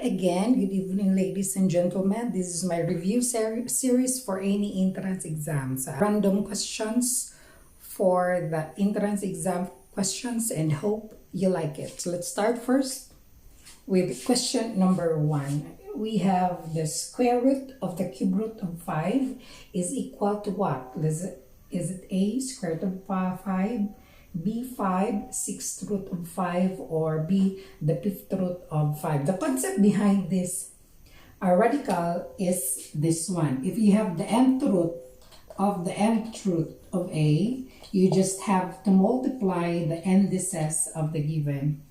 again. Good evening, ladies and gentlemen. This is my review series for any entrance exams. Random questions for the entrance exam questions, and hope you like it. So let's start first with question number 1. We have the square root of the cube root of 5 is equal to what? Is it A, square root of 5, B, 5, sixth root of 5, or B, the fifth root of 5? The concept behind this radical is this one. If you have the nth root of the nth root of A, you just have to multiply the indices of the given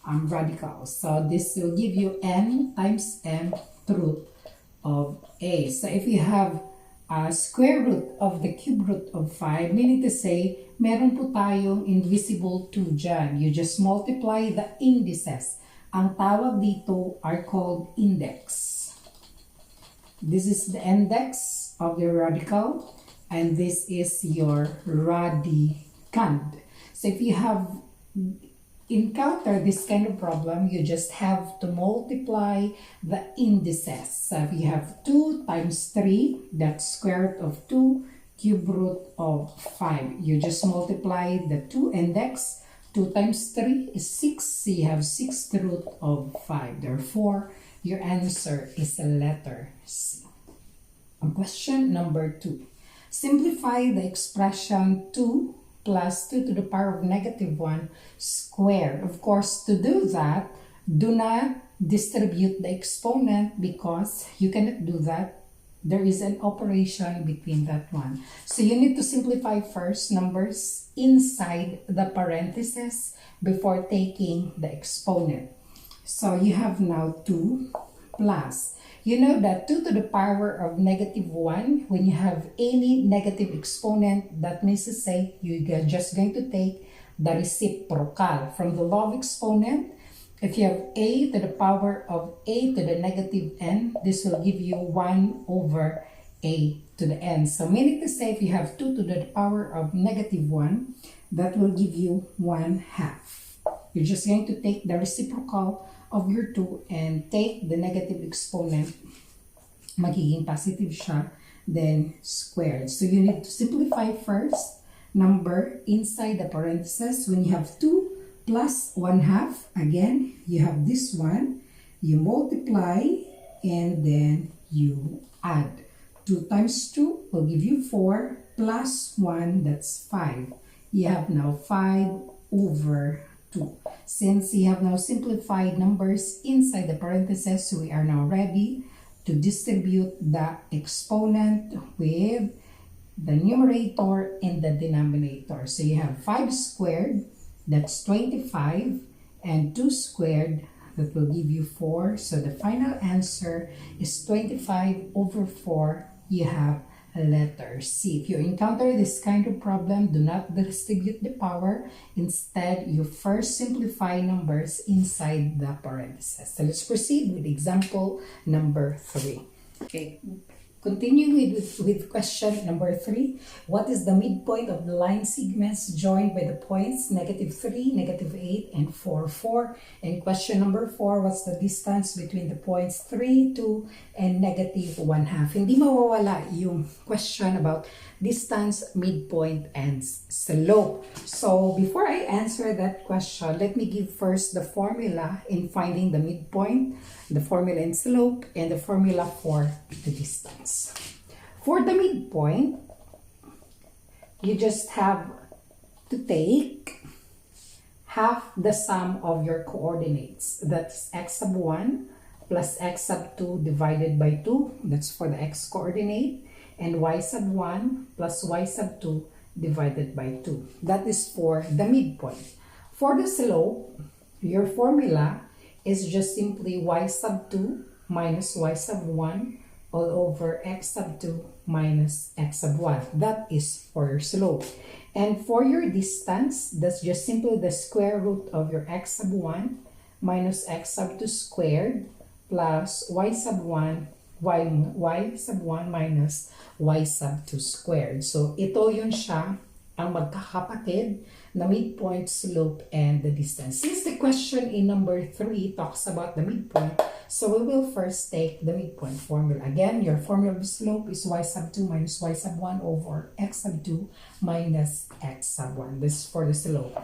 radical. So this will give you n times nth root of A. So if you have square root of the cube root of 5, meaning to say, meron po tayong invisible 2 dyan. You just multiply the indices. Ang tawag dito are called index. This is the index of your radical, and this is your radicand. So if you have encounter this kind of problem, you just have to multiply the indices. So if you have 2 times 3, that's square root of 2, cube root of 5. You just multiply the 2 index. 2 times 3 is 6, so you have sixth root of 5. Therefore, your answer is a letter C. Question number 2. Simplify the expression 2 plus 2 to the power of negative 1 squared. Of course, to do that, do not distribute the exponent because you cannot do that. There is an operation between that one. So you need to simplify first numbers inside the parentheses before taking the exponent. So you have now 2 plus. You know that 2 to the power of negative 1, when you have any negative exponent, that means to say you're just going to take the reciprocal. From the law of exponent, if you have a to the power of a to the negative n, this will give you 1 over a to the n. So meaning to say, if you have 2 to the power of negative 1, that will give you 1/2. You're just going to take the reciprocal of your 2 and take the negative exponent, magiging positive siya, then squared. So you need to simplify first number inside the parentheses. When you have 2 plus 1/2, again, you have this one, you multiply, and then you add. 2 times 2 will give you 4, plus 1, that's 5. You have now 5 over 2. Since you have now simplified numbers inside the parentheses, we are now ready to distribute the exponent with the numerator and the denominator. So you have 5 squared, that's 25, and 2 squared, that will give you 4. So the final answer is 25 over 4. You have letter C. If you encounter this kind of problem, do not distribute the power. Instead, you first simplify numbers inside the parentheses. So let's proceed with example number 3. Okay, continuing with question number 3. What is the midpoint of the line segments joined by the points -3, -8, and 4, 4? And question number 4, what's the distance between the points 3, 2, and -1/2? Hindi mawawala yung question about distance, midpoint, and slope. So before I answer that question, let me give first the formula in finding the midpoint, the formula in slope, and the formula for the distance. For the midpoint, you just have to take half the sum of your coordinates. That's x sub 1 plus x sub 2 divided by 2. That's for the x coordinate. And y sub 1 plus y sub 2 divided by 2. That is for the midpoint. For the slope, your formula is just simply y sub 2 minus y sub 1 all over x sub 2 minus x sub 1. That is for your slope. And for your distance, that's just simply the square root of your x sub 1 minus x sub 2 squared plus y sub 1 y sub 1 minus y sub 2 squared. So ito yun siya, ang magkakapatid the midpoint, slope, and the distance. Since the question in number 3 talks about the midpoint, so we will first take the midpoint formula. Again, your formula of the slope is y sub 2 minus y sub 1 over x sub 2 minus x sub 1. This is for the slope.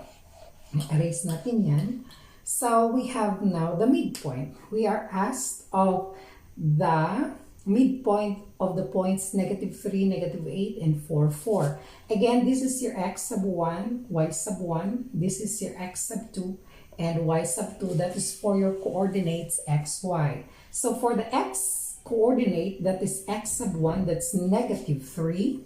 Erase natin yan. So we have now the midpoint. We are asked of the midpoint of the points -3, -8, and 4, 4. Again, this is your x sub 1, y sub 1. This is your x sub 2 and y sub 2. That is for your coordinates x, y. So for the x coordinate, that is x sub 1, that's -3,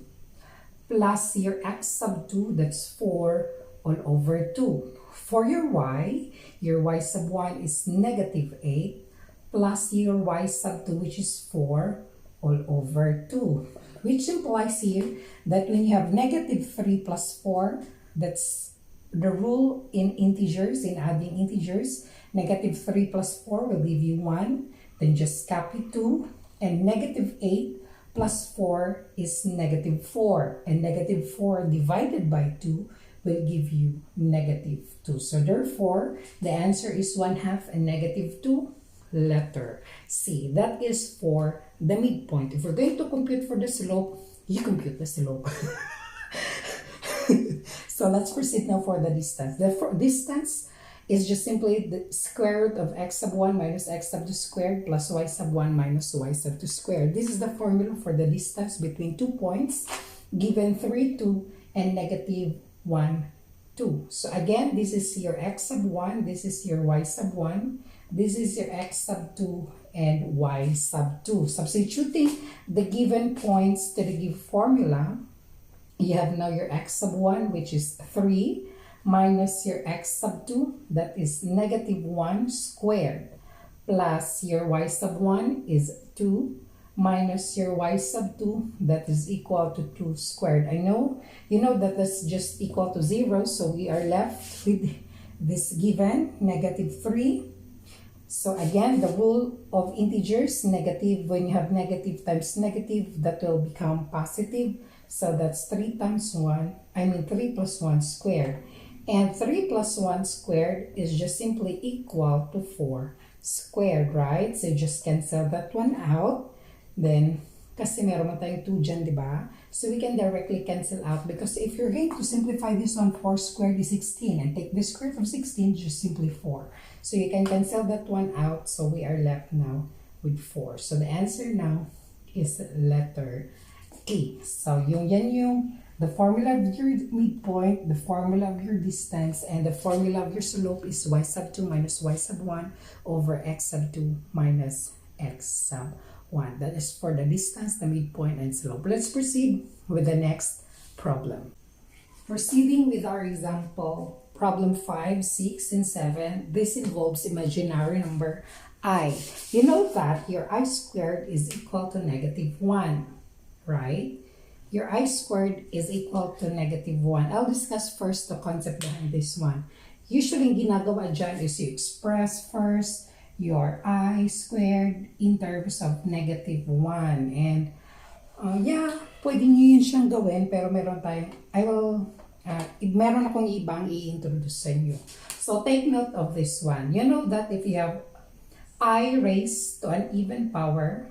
plus your x sub 2, that's 4 all over 2. For your y sub 1 is -8, plus your y sub 2, which is 4 all over 2. Which implies here that when you have -3 plus 4, that's the rule in integers, in adding integers. -3 plus 4 will give you 1. Then just copy 2. And -8 plus 4 is -4. And -4 divided by 2 will give you -2. So therefore, the answer is 1/2 and -2. Letter C. That is for the midpoint. If we're going to compute for the slope, you compute the slope. So let's proceed now for the distance. The distance is just simply the square root of x sub 1 minus x sub 2 squared plus y sub 1 minus y sub 2 squared. This is the formula for the distance between 2 points given 3, 2, and -1, 2. So again, this is your x sub 1, this is your y sub 1, this is your x sub 2, and y sub 2. Substituting the given points to the given formula, you have now your x sub 1, which is 3, minus your x sub 2, that is -1 squared, plus your y sub 1 is 2, minus your y sub 2, that is equal to 2 squared. I know, you know that that's just equal to 0, so we are left with this given, -3. So again, the rule of integers, negative, when you have negative times negative, that will become positive. So that's 3 plus 1 squared. And 3 plus 1 squared is just simply equal to 4 squared, right? So just cancel that one out. Then, kasi meron mo tayong 2 dyan, di ba? So we can directly cancel out, because if you're going to simplify this one, 4 squared is 16, and take the square root of 16, just simply 4. So you can cancel that one out, so we are left now with 4. So the answer now is letter A. So the formula of your midpoint, the formula of your distance, and the formula of your slope is y sub 2 minus y sub 1 over x sub 2 minus x sub 1. That is for the distance, the midpoint, and slope. Let's proceed with the next problem. Proceeding with our example, problem 5, 6, and 7, this involves imaginary number I. You know that your I squared is equal to -1, right? Your I squared is equal to -1. I'll discuss first the concept behind this one. Usually, ginagawa dyan is you express first your I squared in terms of -1. And yeah, pwede nyo yun siyang gawin, pero meron akong ibang i-introduce sa inyo. So take note of this one. You know that if you have I raised to an even power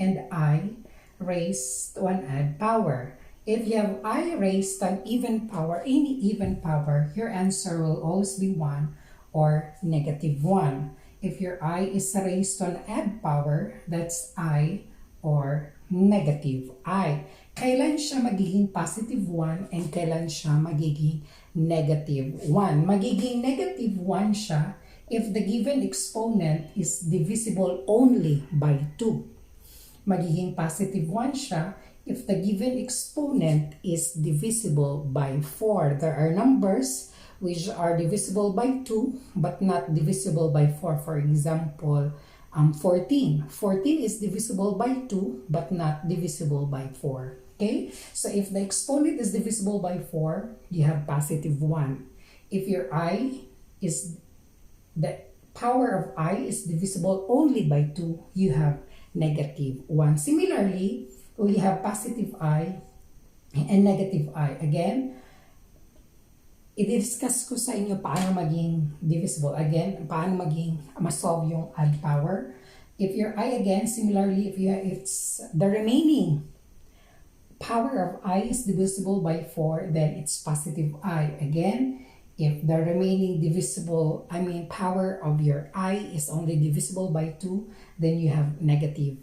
and I raised to an odd power. If you have I raised to an even power, any even power, your answer will always be 1 or -1. If your I is raised to an odd power, that's I or -I. Kailan siya magiging +1 and kailan siya magiging -1? Magiging -1 siya if the given exponent is divisible only by 2. Magiging +1 siya if the given exponent is divisible by 4. There are numbers which are divisible by 2 but not divisible by 4. For example, 14. 14 is divisible by 2 but not divisible by 4. Okay? So if the exponent is divisible by 4, you have +1. If your the power of I is divisible only by 2, you have -1. Similarly, we have positive I and negative I. Again, i-discuss ko sa inyo paano maging divisible. Again, paano maging masolve yung odd power. If your I again, similarly, if it's the remaining power of I is divisible by 4, then it's positive I. Again, if the remaining power of your I is only divisible by 2, then you have negative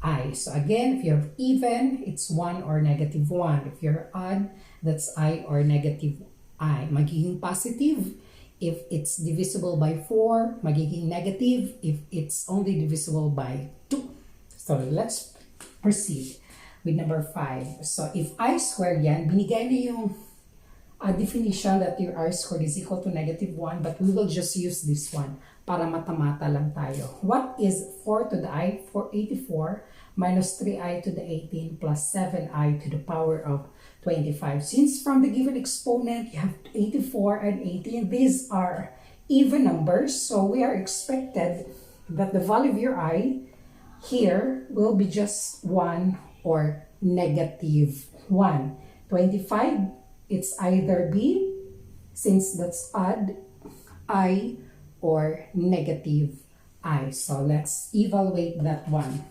I. So again, if you have even, it's 1 or negative 1. If you're odd, that's I or negative I. Magiging positive if it's divisible by 4, magiging negative if it's only divisible by 2. So let's proceed with number 5. So if I squared yan, binigay na yung definition that your R squared is equal to negative 1, but we will just use this one para mata-mata lang tayo. What is 4 to the I? 84 minus 3I to the 18 plus 7I to the power of 25. Since from the given exponent, you have 84 and 18. These are even numbers, so we are expected that the value of your I here will be just 1 or negative 1. 25, it's either B, since that's odd, I, or negative I. So let's evaluate that one.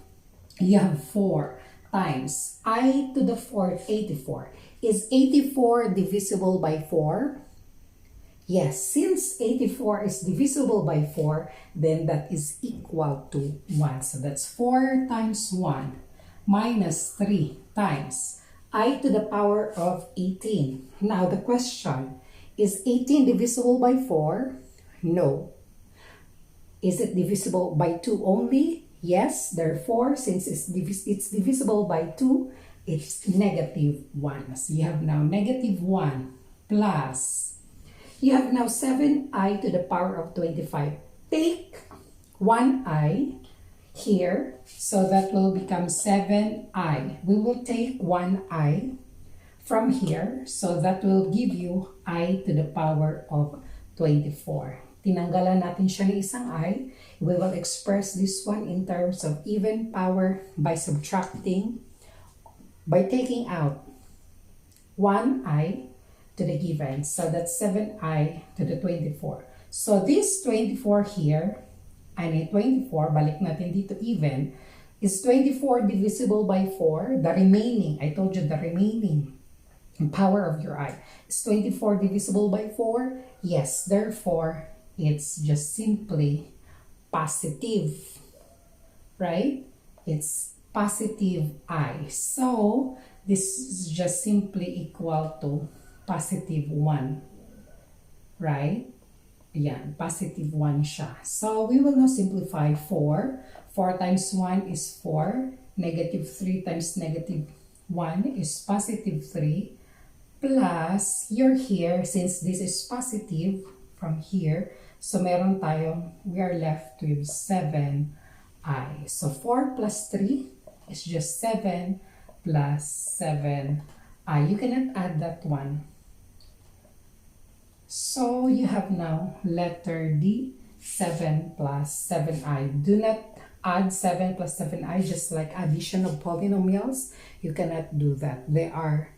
You have 4 times I to the 4th, 84. Is 84 divisible by 4? Yes, since 84 is divisible by 4, then that is equal to 1. So that's 4 times 1 minus 3 times I to the power of 18. Now the question, is 18 divisible by 4? No. Is it divisible by 2 only? Yes, therefore, since it's divisible by 2, it's negative 1. So you have now negative 1 plus, you have now 7I to the power of 25. Take 1I here, so that will become 7I. We will take 1I from here, so that will give you I to the power of 24. Tinanggalan natin siya ng isang I. We will express this one in terms of even power by subtracting, by taking out 1I to the given. So that's 7I to the 24. So this 24 here, 24, balik natin dito even, is 24 divisible by 4? The remaining, I told you the remaining power of your I. Is 24 divisible by 4? Yes, therefore, it's just simply positive, right? It's positive I. So, this is just simply equal to positive 1, right? Yan, positive 1 siya. So, we will now simplify 4. 4 times 1 is 4. Negative 3 times negative 1 is positive 3. Plus, you're here, since this is positive from here, so meron tayo, we are left with 7I. So, 4 plus 3 is just 7 plus 7I. You cannot add that one. So, you have now letter D, 7 plus 7I. Do not add 7 plus 7I just like addition of polynomials. You cannot do that. They are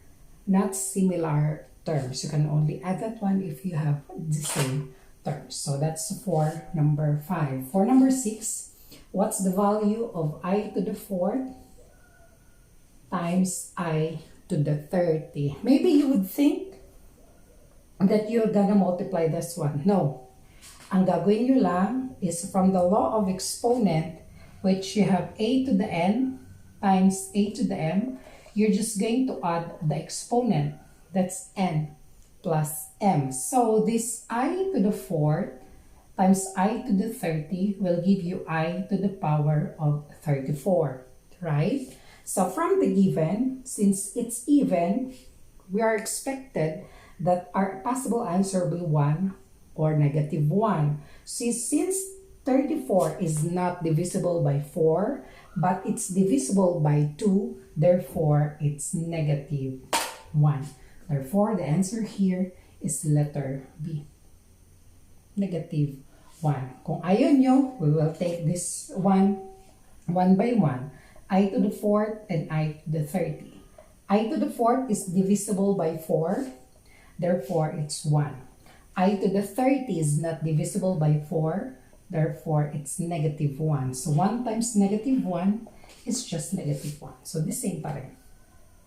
not similar terms. You can only add that one if you have the same terms. So, that's for number 5. For number 6, what's the value of I to the 4th times I to the 30? Maybe you would think that you're gonna multiply this one. No. Ang gagawin nyo lang is from the law of exponent, which you have a to the n times a to the m, you're just going to add the exponent. That's n plus m. So this I to the 4th times I to the 30 will give you I to the power of 34, right? So from the given, since it's even, we are expected that our possible answer will be 1 or negative 1. See, since 34 is not divisible by 4, but it's divisible by 2, therefore it's negative 1. Therefore, the answer here is letter B, negative 1. Kung ayaw nyo, we will take this one by one. I to the 4th and I to the 30. I to the 4th is divisible by 4. therefore it's 1. I to the 30 is not divisible by 4, therefore it's negative 1. So 1 times negative 1 is just negative 1. So the same pa rin.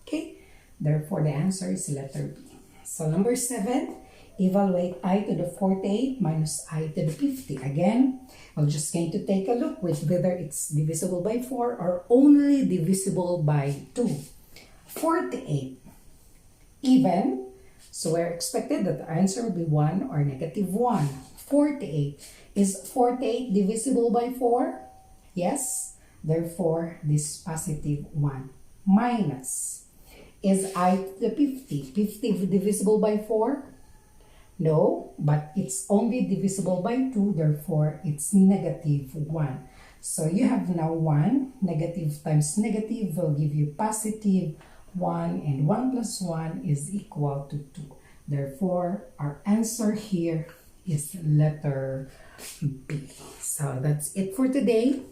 Okay? Therefore the answer is letter B. So number 7, evaluate I to the 48 minus I to the 50. Again, we're just going to take a look with whether it's divisible by 4 or only divisible by 2. 48 even, so we're expected that the answer will be 1 or negative 1. 48. Is 48 divisible by 4? Yes. Therefore, this positive 1. Minus. Is I to the 50? 50 divisible by 4? No, but it's only divisible by 2. Therefore, it's negative 1. So you have now 1. Negative times negative will give you positive 1, and 1 plus 1 is equal to 2. Therefore, our answer here is letter B. So that's it for today,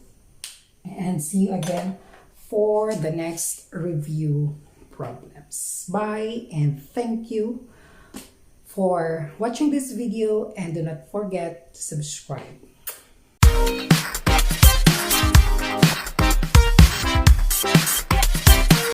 and see you again for the next review problems. Bye, and thank you for watching this video, and do not forget to subscribe.